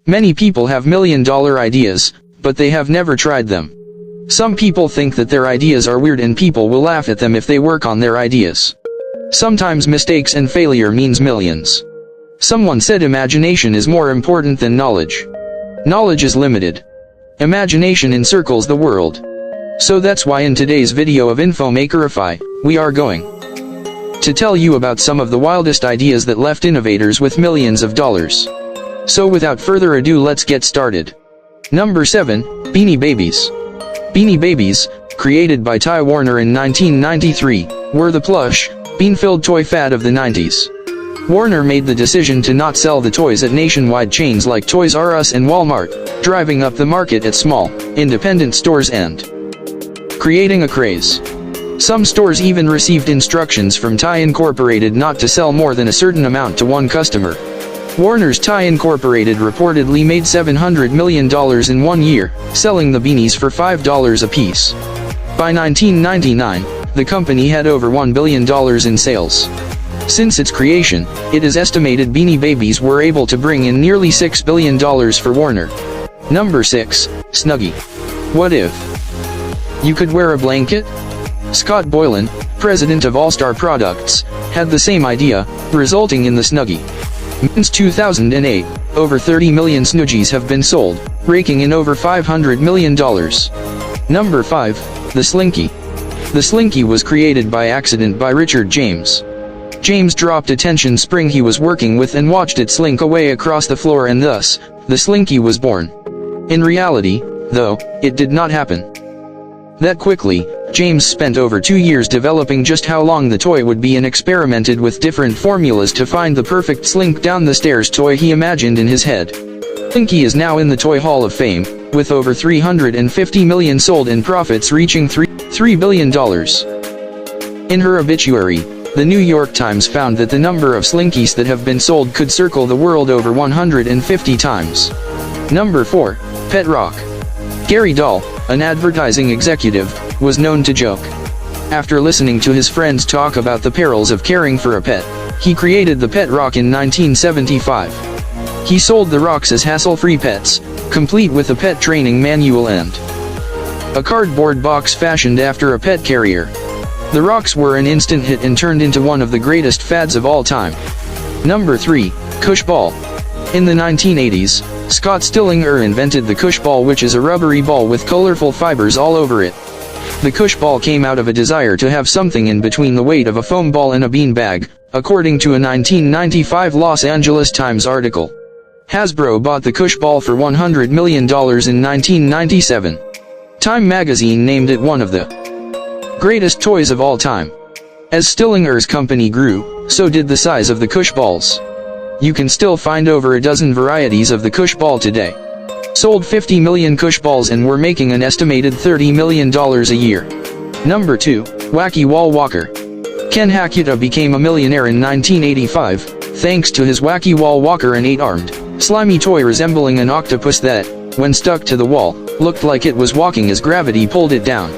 Many people have million-dollar ideas, but they have never tried them. Some people think that their ideas are weird and people will laugh at them if they work on their ideas. Sometimes mistakes and failure means millions. Someone said imagination is more important than knowledge. Knowledge is limited. Imagination encircles the world. So that's why in today's video of infomakerify, we are going to tell you about some of the wildest ideas that left innovators with millions of dollars. So without further ado, let's get started. Number 7, Beanie Babies. Beanie Babies, created by Ty Warner in 1993, were the plush, bean-filled toy fad of the 90s. Warner made the decision to not sell the toys at nationwide chains like Toys R Us and Walmart, driving up the market at small, independent stores and creating a craze. Some stores even received instructions from Ty Incorporated not to sell more than a certain amount to one customer. Warner's Ty Incorporated reportedly made $700 million in 1 year, selling the beanies for $5 a piece. By 1999, the company had over $1 billion in sales. Since its creation, it is estimated Beanie Babies were able to bring in nearly $6 billion for Warner. Number 6, Snuggie. What if you could wear a blanket? Scott Boylan, president of All Star Products, had the same idea, resulting in the Snuggie. Since 2008, over 30 million Snuggies have been sold, raking in over $500 million. Number 5, the Slinky. The Slinky was created by accident by Richard James. James dropped a tension spring he was working with and watched it slink away across the floor, and thus, the Slinky was born. In reality, though, it did not happen that quickly. James spent over 2 years developing just how long the toy would be and experimented with different formulas to find the perfect slink down the stairs toy he imagined in his head. Slinky is now in the Toy Hall of Fame, with over 350 million sold and profits reaching $3 billion. In her obituary, the New York Times found that the number of Slinkies that have been sold could circle the world over 150 times. Number 4, Pet Rock. Gary Dahl, an advertising executive, was known to joke. After listening to his friends talk about the perils of caring for a pet, he created the Pet Rock in 1975. He sold the rocks as hassle-free pets, complete with a pet training manual and a cardboard box fashioned after a pet carrier. The rocks were an instant hit and turned into one of the greatest fads of all time. Number 3, Cush Ball. In the 1980s, Scott Stillinger invented the Cush Ball, which is a rubbery ball with colorful fibers all over it. The Cush Ball came out of a desire to have something in between the weight of a foam ball and a bean bag, according to a 1995 Los Angeles Times article. Hasbro bought the Cush Ball for $100 million in 1997. Time magazine named it one of the greatest toys of all time. As Stillinger's company grew, so did the size of the Cush Balls. You can still find over a dozen varieties of the Cush Ball today. Sold 50 million Cush Balls and were making an estimated $30 million a year. Number 2, Wacky Wall Walker. Ken Hakuta became a millionaire in 1985, thanks to his Wacky Wall Walker, an 8-armed, slimy toy resembling an octopus that, when stuck to the wall, looked like it was walking as gravity pulled it down.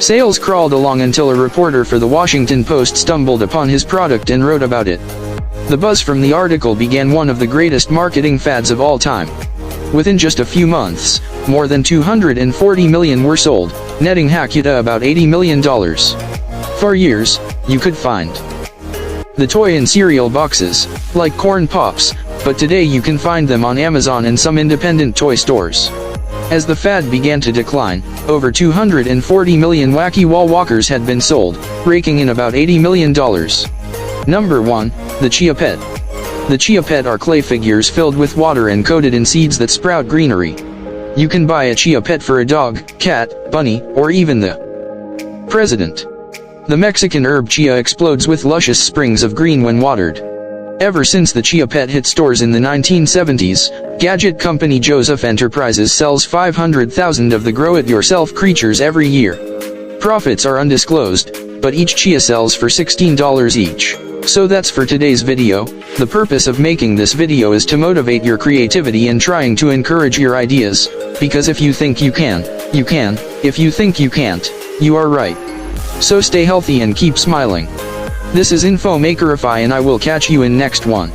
Sales crawled along until a reporter for the Washington Post stumbled upon his product and wrote about it. The buzz from the article began one of the greatest marketing fads of all time. Within just a few months, more than 240 million were sold, netting Hakuta about $80 million. For years, you could find the toy in cereal boxes, like Corn Pops, but today you can find them on Amazon and some independent toy stores. As the fad began to decline, over 240 million Wacky Wall Walkers had been sold, raking in about $80 million. Number 1, the Chia Pet. The Chia Pet are clay figures filled with water and coated in seeds that sprout greenery. You can buy a Chia Pet for a dog, cat, bunny, or even the president. The Mexican herb chia explodes with luscious springs of green when watered. Ever since the Chia Pet hit stores in the 1970s, gadget company Joseph Enterprises sells 500,000 of the grow-it-yourself creatures every year. Profits are undisclosed, but each chia sells for $16 each. So that's for today's video. The purpose of making this video is to motivate your creativity and trying to encourage your ideas, because if you think you can, you can. If you think you can't, you are right. So stay healthy and keep smiling. This is infomakerify and I will catch you in next one.